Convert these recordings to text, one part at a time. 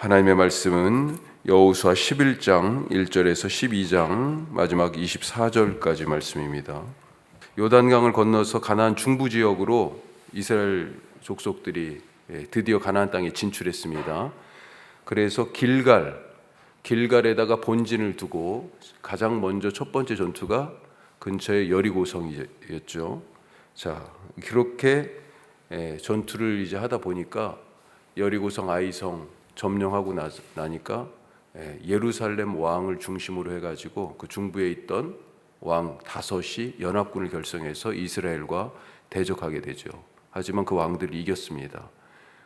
하나님의 말씀은 여호수아 11장 1절에서 12장 마지막 24절까지 말씀입니다. 요단강을 건너서 가나안 중부 지역으로 이스라엘 족속들이 드디어 가나안 땅에 진출했습니다. 그래서 길갈에다가 본진을 두고 가장 먼저 첫 번째 전투가 근처의 여리고성이었죠. 자, 그렇게 전투를 이제 하다 보니까 여리고성 아이성 점령하고 나니까 예루살렘 왕을 중심으로 해가지고 그 중부에 있던 왕 다섯이 연합군을 결성해서 이스라엘과 대적하게 되죠. 하지만 그 왕들이 이겼습니다.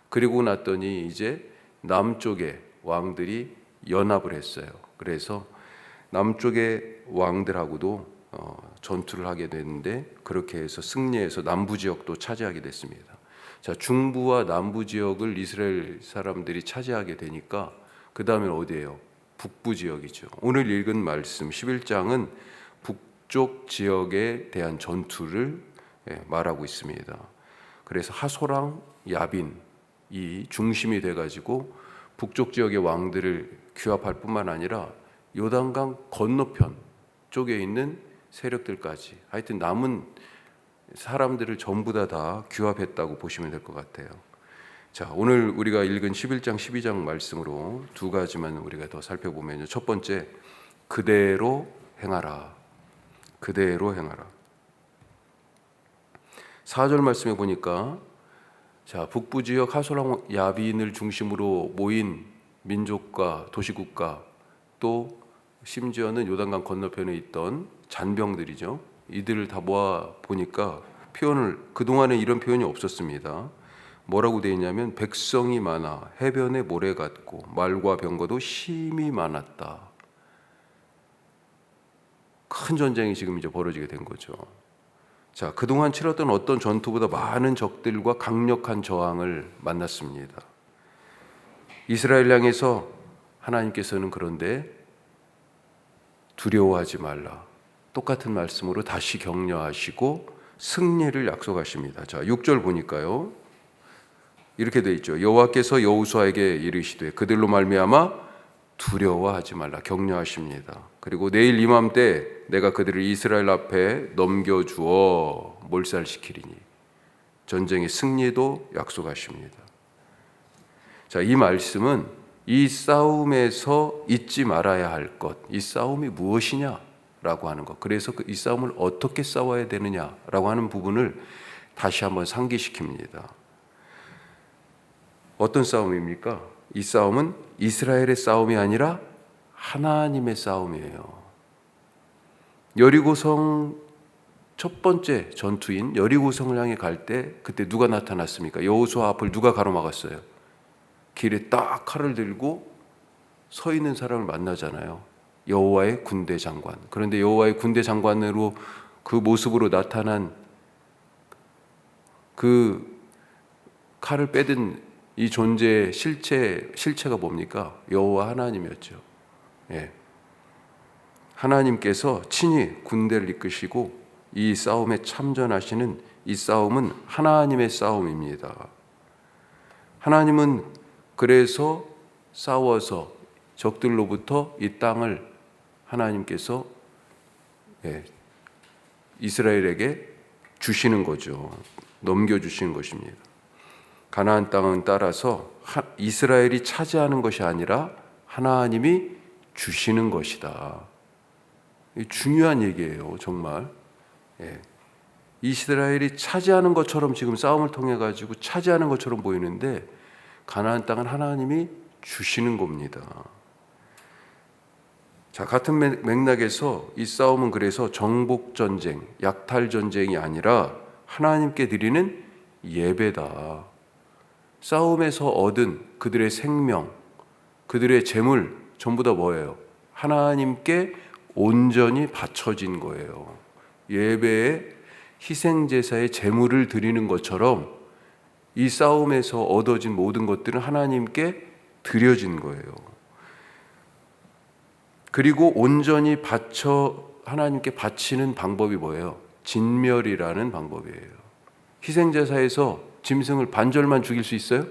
그리고 났더니 이제 남쪽의 왕들이 연합을 했어요. 그래서 남쪽의 왕들하고도 전투를 하게 됐는데 그렇게 해서 승리해서 남부 지역도 차지하게 됐습니다. 자, 중부와 남부 지역을 이스라엘 사람들이 차지하게 되니까 그 다음에 어디예요? 북부 지역이죠. 오늘 읽은 말씀 11장은 북쪽 지역에 대한 전투를 말하고 있습니다. 그래서 하소랑 야빈이 중심이 돼가지고 북쪽 지역의 왕들을 규합할 뿐만 아니라 요단강 건너편 쪽에 있는 세력들까지 하여튼 남은 사람들을 전부 다 규합했다고 보시면 될 것 같아요. 자, 오늘 우리가 읽은 11장 12장 말씀으로 두 가지만 우리가 더 살펴보면요. 첫 번째, 그대로 행하라. 그대로 행하라. 4절 말씀에 보니까 자, 북부 지역 하소랑 야빈을 중심으로 모인 민족과 도시국가 또 심지어는 요단강 건너편에 있던 잔병들이죠. 이들을 다 모아 보니까 표현을 그동안에 이런 표현이 없었습니다. 뭐라고 되어 있냐면 백성이 많아 해변에 모래 같고 말과 병거도 심히 많았다. 큰 전쟁이 지금 이제 벌어지게 된 거죠. 자, 그동안 치렀던 어떤 전투보다 많은 적들과 강력한 저항을 만났습니다. 이스라엘 향해서 하나님께서는 그런데 두려워하지 말라. 똑같은 말씀으로 다시 격려하시고 승리를 약속하십니다. 자, 6절 보니까요. 이렇게 돼 있죠. 여호와께서 여호수아에게 이르시되 그들로 말미암아 두려워하지 말라. 격려하십니다. 그리고 내일 이맘때 내가 그들을 이스라엘 앞에 넘겨주어 몰살시키리니 전쟁의 승리도 약속하십니다. 자, 이 말씀은 이 싸움에서 잊지 말아야 할 것, 이 싸움이 무엇이냐? 라고 하는 것. 그래서 이 싸움을 어떻게 싸워야 되느냐라고 하는 부분을 다시 한번 상기시킵니다. 어떤 싸움입니까? 이 싸움은 이스라엘의 싸움이 아니라 하나님의 싸움이에요. 여리고성 첫 번째 전투인 여리고성을 향해 갈 때 그때 누가 나타났습니까? 여호수아 앞을 누가 가로막았어요? 길에 딱 칼을 들고 서 있는 사람을 만나잖아요. 여호와의 군대 장관. 그런데 여호와의 군대 장관으로 그 모습으로 나타난 그 칼을 빼든 이 존재의 실체가 뭡니까? 여호와 하나님이었죠. 예. 하나님께서 친히 군대를 이끄시고 이 싸움에 참전하시는 이 싸움은 하나님의 싸움입니다. 하나님은 그래서 싸워서 적들로부터 이 땅을 하나님께서 이스라엘에게 주시는 거죠. 넘겨주시는 것입니다. 가나안 땅은 따라서 이스라엘이 차지하는 것이 아니라 하나님이 주시는 것이다. 중요한 얘기예요. 정말. 이스라엘이 차지하는 것처럼 지금 싸움을 통해 가지고 차지하는 것처럼 보이는데 가나안 땅은 하나님이 주시는 겁니다. 자, 같은 맥락에서 이 싸움은 그래서 정복 전쟁, 약탈 전쟁이 아니라 하나님께 드리는 예배다. 싸움에서 얻은 그들의 생명, 그들의 재물 전부 다 뭐예요? 하나님께 온전히 바쳐진 거예요. 예배에 희생 제사의 재물을 드리는 것처럼 이 싸움에서 얻어진 모든 것들은 하나님께 드려진 거예요. 그리고 온전히 하나님께 바치는 방법이 뭐예요? 진멸이라는 방법이에요. 희생제사에서 짐승을 반절만 죽일 수 있어요?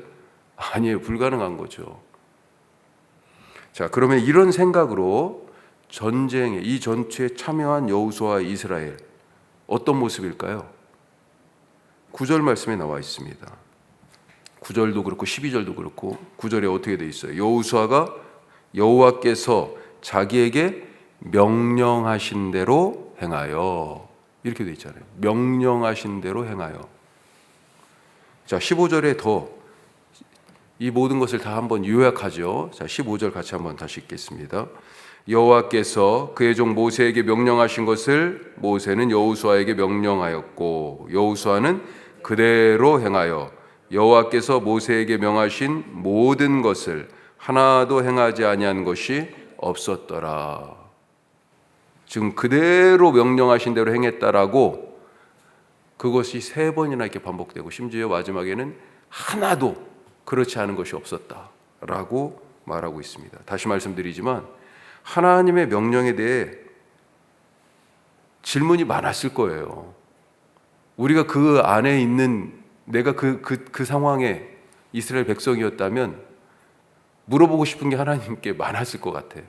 아니에요. 불가능한 거죠. 자, 그러면 이런 생각으로 전쟁에 이 전투에 참여한 여호수아와 이스라엘 어떤 모습일까요? 9절 말씀에 나와 있습니다. 9절도 그렇고 12절도 그렇고 9절에 어떻게 돼 있어요? 여호수아가 여호와께서 자기에게 명령하신 대로 행하여, 이렇게 돼 있잖아요. 명령하신 대로 행하여. 자, 15절에 더 이 모든 것을 다 한번 요약하죠. 자, 15절 같이 한번 다시 읽겠습니다. 여호와께서 그의 종 모세에게 명령하신 것을 모세는 여호수아에게 명령하였고 여호수아는 그대로 행하여 여호와께서 모세에게 명하신 모든 것을 하나도 행하지 아니한 것이 없었더라. 지금 그대로 명령하신 대로 행했다라고 그것이 3번이나 이렇게 반복되고 심지어 마지막에는 하나도 그렇지 않은 것이 없었다라고 말하고 있습니다. 다시 말씀드리지만 하나님의 명령에 대해 질문이 많았을 거예요. 우리가 그 안에 있는 내가 그 상황에 이스라엘 백성이었다면 물어보고 싶은 게 하나님께 많았을 것 같아요.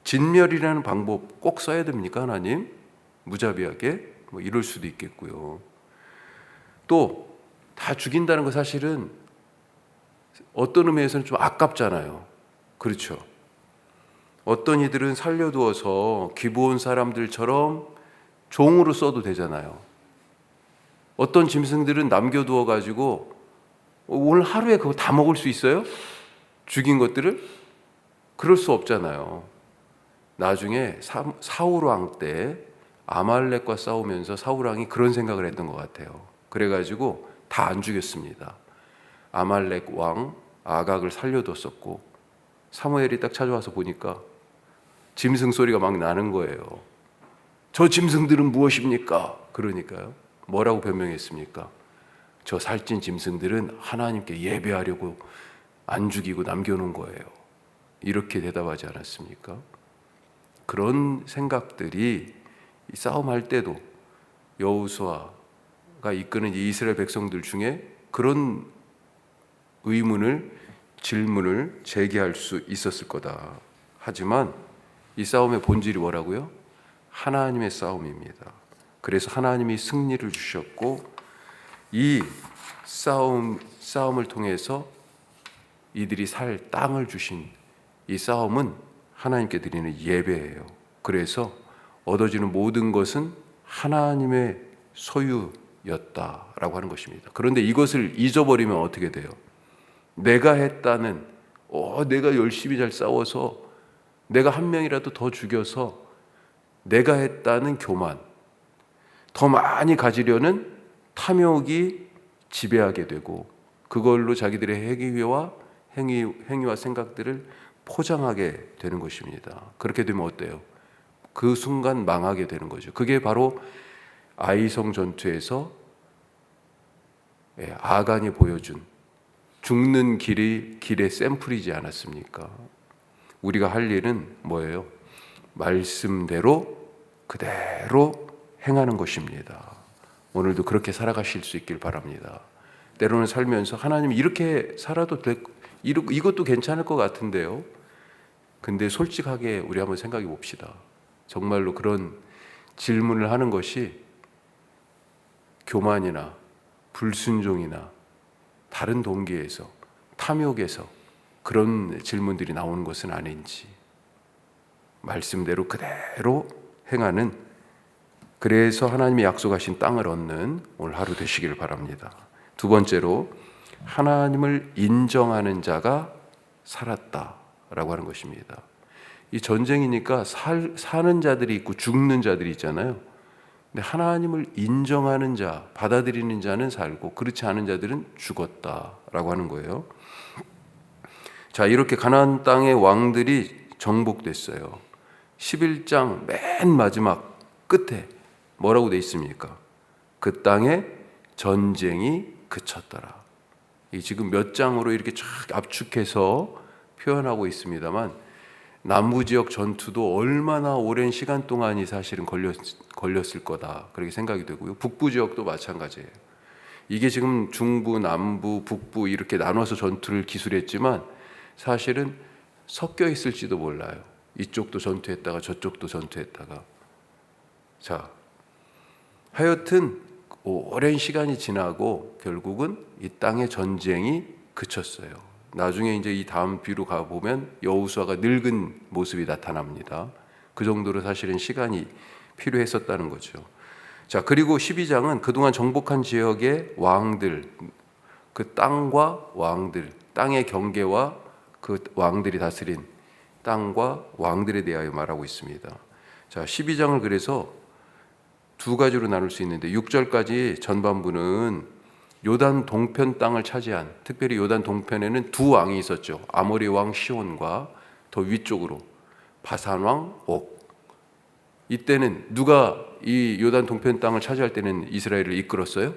진멸이라는 방법 꼭 써야 됩니까, 하나님? 무자비하게? 뭐 이럴 수도 있겠고요. 또 다 죽인다는 거 사실은 어떤 의미에서는 좀 아깝잖아요. 그렇죠? 어떤 이들은 살려두어서 기브온 사람들처럼 종으로 써도 되잖아요. 어떤 짐승들은 남겨두어 가지고 오늘 하루에 그거 다 먹을 수 있어요? 죽인 것들을? 그럴 수 없잖아요. 나중에 사울 왕 때 아말렉과 싸우면서 사울 왕이 그런 생각을 했던 것 같아요. 그래가지고 다 안 죽였습니다. 아말렉 왕 아각을 살려뒀었고 사무엘이 딱 찾아와서 보니까 짐승 소리가 막 나는 거예요. 저 짐승들은 무엇입니까? 그러니까요. 뭐라고 변명했습니까? 저 살찐 짐승들은 하나님께 예배하려고 안 죽이고 남겨놓은 거예요. 이렇게 대답하지 않았습니까? 그런 생각들이 이 싸움할 때도 여호수아가 이끄는 이스라엘 백성들 중에 그런 의문을, 질문을 제기할 수 있었을 거다. 하지만 이 싸움의 본질이 뭐라고요? 하나님의 싸움입니다. 그래서 하나님이 승리를 주셨고 이 싸움을 통해서 이들이 살 땅을 주신 이 싸움은 하나님께 드리는 예배예요. 그래서 얻어지는 모든 것은 하나님의 소유였다라고 하는 것입니다. 그런데 이것을 잊어버리면 어떻게 돼요? 내가 했다는, 내가 열심히 잘 싸워서 내가 한 명이라도 더 죽여서 내가 했다는 교만, 더 많이 가지려는 탐욕이 지배하게 되고 그걸로 자기들의 행위와 생각들을 포장하게 되는 것입니다. 그렇게 되면 어때요? 그 순간 망하게 되는 거죠. 그게 바로 아이성 전투에서 아간이 보여준 죽는 길의 샘플이지 않았습니까? 우리가 할 일은 뭐예요? 말씀대로 그대로 행하는 것입니다. 오늘도 그렇게 살아가실 수 있길 바랍니다. 때로는 살면서 하나님 이렇게 살아도 이것도 괜찮을 것 같은데요. 근데 솔직하게 우리 한번 생각해 봅시다. 정말로 그런 질문을 하는 것이 교만이나 불순종이나 다른 동기에서, 탐욕에서 그런 질문들이 나오는 것은 아닌지, 말씀대로 그대로 행하는, 그래서 하나님이 약속하신 땅을 얻는 오늘 하루 되시길 바랍니다. 두 번째로 하나님을 인정하는 자가 살았다라고 하는 것입니다. 이 전쟁이니까 사는 자들이 있고 죽는 자들이 있잖아요. 근데 하나님을 인정하는 자, 받아들이는 자는 살고 그렇지 않은 자들은 죽었다라고 하는 거예요. 자, 이렇게 가나안 땅의 왕들이 정복됐어요. 11장 맨 마지막 끝에 뭐라고 돼 있습니까? 그 땅에 전쟁이 그쳤더라. 이 지금 몇 장으로 이렇게 쫙 압축해서 표현하고 있습니다만 남부 지역 전투도 얼마나 오랜 시간 동안이 사실은 걸렸을 거다 그렇게 생각이 되고요. 북부 지역도 마찬가지예요. 이게 지금 중부, 남부, 북부 이렇게 나눠서 전투를 기술했지만 사실은 섞여 있을지도 몰라요. 이쪽도 전투했다가 저쪽도 전투했다가. 자, 하여튼 오랜 시간이 지나고 결국은 이 땅의 전쟁이 그쳤어요. 나중에 이제 이 다음 뒤로 가보면 여호수아가 늙은 모습이 나타납니다. 그 정도로 사실은 시간이 필요했었다는 거죠. 자, 그리고 12장은 그동안 정복한 지역의 왕들, 그 땅과 왕들, 땅의 경계와 그 왕들이 다스린 땅과 왕들에 대하여 말하고 있습니다. 자, 12장을 그래서 두 가지로 나눌 수 있는데 6절까지 전반부는 요단 동편 땅을 차지한, 특별히 요단 동편에는 두 왕이 있었죠. 아모리 왕 시온과 더 위쪽으로 바산 왕 옥. 이때는 누가 이 요단 동편 땅을 차지할 때는 이스라엘을 이끌었어요?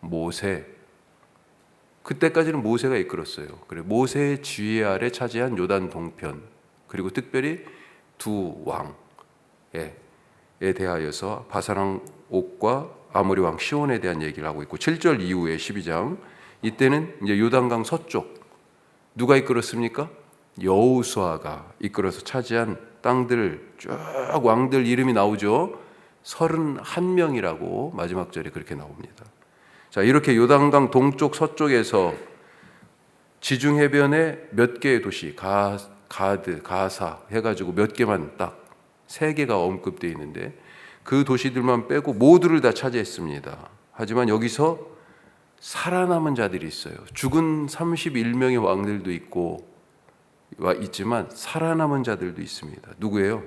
모세. 그때까지는 모세가 이끌었어요. 그래, 모세의 지휘 아래 차지한 요단 동편, 그리고 특별히 두 왕에 대하여서 바산 왕 옥과 아모리 왕 시온에 대한 얘기를 하고 있고, 7절 이후에 12장 이때는 이제 요단강 서쪽 누가 이끌었습니까? 여호수아가 이끌어서 차지한 땅들 쭉 왕들 이름이 나오죠. 31명이라고 마지막 절에 그렇게 나옵니다. 자, 이렇게 요단강 동쪽 서쪽에서 지중 해변에 몇 개의 도시, 가드, 가사 해가지고 몇 개만 딱 3개가 언급되어 있는데 그 도시들만 빼고 모두를 다 차지했습니다. 하지만 여기서 살아남은 자들이 있어요. 죽은 31명의 왕들도 있지만 살아남은 자들도 있습니다. 누구예요?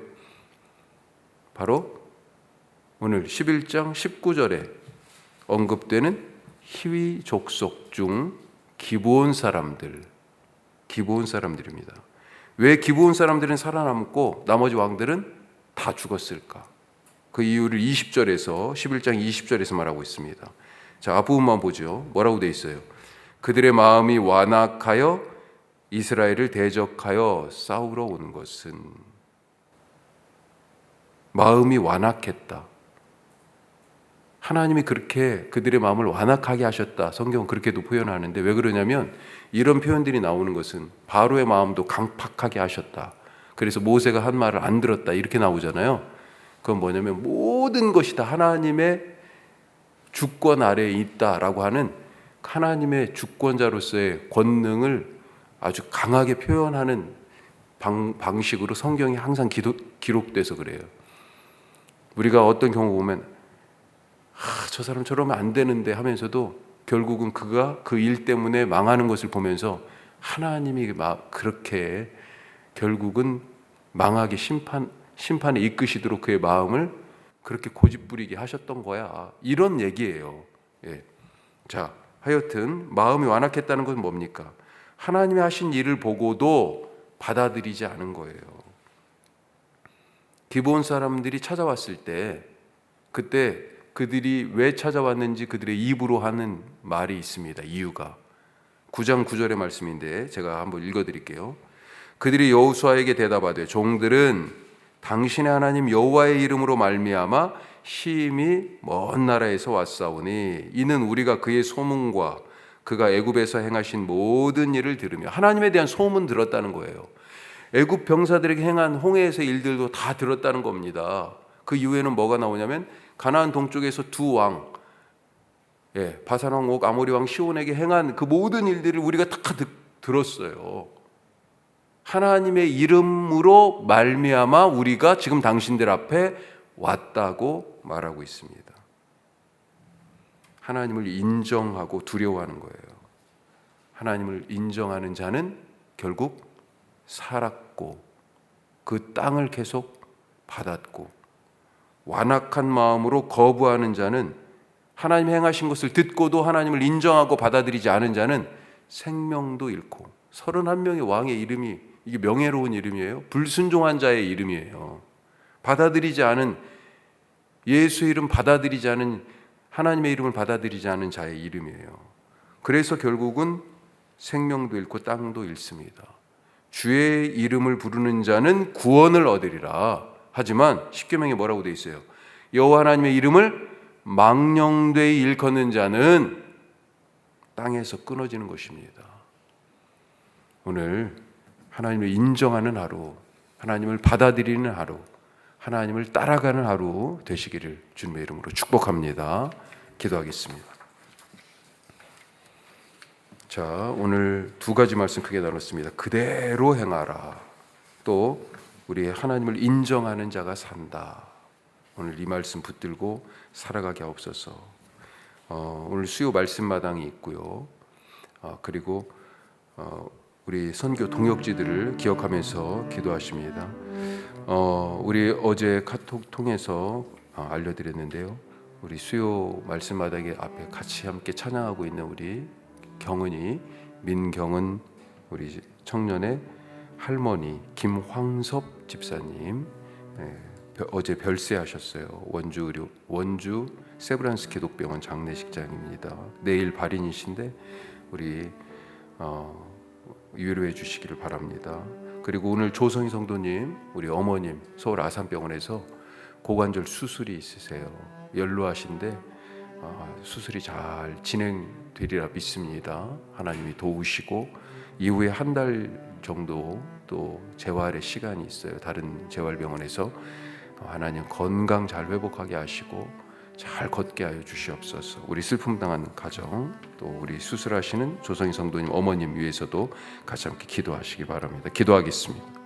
바로 오늘 11장 19절에 언급되는 히위 족속 중 기브온 사람들입니다. 왜 기브온 사람들은 살아남고 나머지 왕들은 다 죽었을까? 그 이유를 20절에서 11장 20절에서 말하고 있습니다. 자, 앞부분만 보죠. 뭐라고 돼 있어요? 그들의 마음이 완악하여 이스라엘을 대적하여 싸우러 오는 것은, 마음이 완악했다. 하나님이 그렇게 그들의 마음을 완악하게 하셨다. 성경은 그렇게도 표현하는데 왜 그러냐면 이런 표현들이 나오는 것은 바로의 마음도 강팍하게 하셨다. 그래서 모세가 한 말을 안 들었다. 이렇게 나오잖아요. 그건 뭐냐면 모든 것이 다 하나님의 주권 아래에 있다라고 하는 하나님의 주권자로서의 권능을 아주 강하게 표현하는 방식으로 성경이 항상 기록돼서 그래요. 우리가 어떤 경우 보면 저 사람 저러면 안 되는데 하면서도 결국은 그가 그 일 때문에 망하는 것을 보면서 하나님이 그렇게 결국은 망하게 심판에 이끄시도록 그의 마음을 그렇게 고집부리게 하셨던 거야. 이런 얘기예요. 예. 자, 하여튼 마음이 완악했다는 것은 뭡니까? 하나님이 하신 일을 보고도 받아들이지 않은 거예요. 기브온 사람들이 찾아왔을 때 그때 그들이 왜 찾아왔는지 그들의 입으로 하는 말이 있습니다. 이유가 9장 9절의 말씀인데 제가 한번 읽어드릴게요. 그들이 여호수아에게 대답하되 종들은 당신의 하나님 여호와의 이름으로 말미암아 심히 먼 나라에서 왔사오니 이는 우리가 그의 소문과 그가 애굽에서 행하신 모든 일을 들으며, 하나님에 대한 소문 들었다는 거예요. 애굽 병사들에게 행한 홍해에서의 일들도 다 들었다는 겁니다. 그 이후에는 뭐가 나오냐면 가나안 동쪽에서 두 왕, 바산 왕 옥, 아모리 왕 시온에게 행한 그 모든 일들을 우리가 다 들었어요. 하나님의 이름으로 말미암아 우리가 지금 당신들 앞에 왔다고 말하고 있습니다. 하나님을 인정하고 두려워하는 거예요. 하나님을 인정하는 자는 결국 살았고 그 땅을 계속 받았고, 완악한 마음으로 거부하는 자는, 하나님 행하신 것을 듣고도 하나님을 인정하고 받아들이지 않은 자는 생명도 잃고, 31명의 왕의 이름이 이게 명예로운 이름이에요. 불순종한 자의 이름이에요. 받아들이지 않은, 예수의 이름 받아들이지 않은, 하나님의 이름을 받아들이지 않은 자의 이름이에요. 그래서 결국은 생명도 잃고 땅도 잃습니다. 주의 이름을 부르는 자는 구원을 얻으리라. 하지만 십계명에 뭐라고 되어 있어요? 여호와 하나님의 이름을 망령되이 일컫는 자는 땅에서 끊어지는 것입니다. 오늘 하나님을 인정하는 하루, 하나님을 받아들이는 하루, 하나님을 따라가는 하루 되시기를 주님의 이름으로 축복합니다. 기도하겠습니다. 자, 오늘 두 가지 말씀 크게 나눴습니다. 그대로 행하라. 또 우리 하나님을 인정하는 자가 산다. 오늘 이 말씀 붙들고 살아가게 하옵소서. 오늘 수요 말씀마당이 있고요. 그리고 우리 선교 동역지들을 기억하면서 기도하십니다. 우리 어제 카톡 통해서 알려드렸는데요. 우리 수요 말씀마당의 앞에 같이 함께 찬양하고 있는 우리 경은이, 민경은 우리 청년의 할머니 김황섭 집사님, 어제 별세하셨어요. 원주 세브란스 기독병원 장례식장입니다. 내일 발인이신데 우리 위로해 주시기를 바랍니다. 그리고 오늘 조성희 성도님, 우리 어머님 서울 아산병원에서 고관절 수술이 있으세요. 연로하신데 수술이 잘 진행되리라 믿습니다. 하나님이 도우시고 이후에 한 달 정도 또 재활의 시간이 있어요. 다른 재활병원에서 하나님 건강 잘 회복하게 하시고 잘 걷게 하여 주시옵소서. 우리 슬픔 당한 가정, 또 우리 수술하시는 조성희 성도님 어머님 위해서도 같이 함께 기도하시기 바랍니다. 기도하겠습니다.